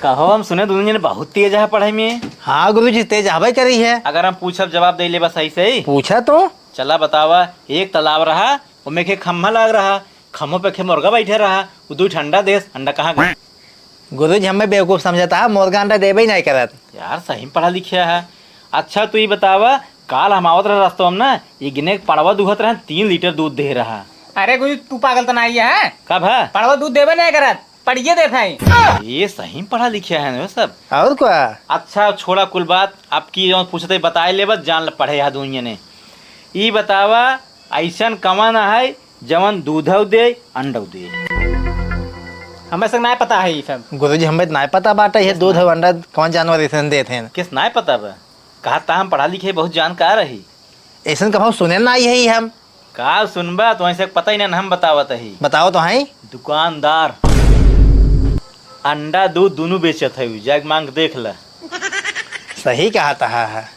कहो हम सुने दुनिया ने बहुत तेज है पढ़ाई में। हाँ गुरुजी तेज हवाई करी है। अगर हम पूछब जवाब दे ले बस सही सही। पूछा तो चला बतावा। एक तालाब रहा, उनमें के खम्भा लग रहा, खम्भों पे के मुर्गा बैठे रहा, वो दू ठंडा देश अंडा कहाँ गया? गुरुजी हमें बेवकूफ समझता है, मुर्गा अंडा देवे ही नहीं करत। यार सही में पढ़ा लिखा है। अच्छा तू ये बतावा, काल हम आवत रहा रास्ता में ना, ये गिने पड़वा दूहत रहा 3 लीटर दूध दे रहा। अरे गुरु तू पागल तो नहीं है? कब है? पड़वा दूध देवे नहीं करत, पढ़िए देता है। ये सही में पढ़ा लिखा है ना सब। और क्या? अच्छा छोड़ा कुल बात, आपकी जो पूछते बताए ले बस जान पढ़े याद दुनिया ने। ये बतावा ऐसन कमान है जवन दूध दे अंडा दे। हमें से नहीं पता है ये सब। गुरुजी हमें नहीं पता बाटा ये दूध और अंडा कौन जानवर ऐसे देते हैं। किस ना पता बा? कहा था हम पढ़ा लिखे बहुत जानकार रही। ऐसा कभी सुने ना यही हम। का सुनबा तो ऐसे पता ही ना हम बतावत ही। बताओ तो है। दुकानदार अंडा दूध दोनों बेचत है, जग मांग देख ला। सही कहा था।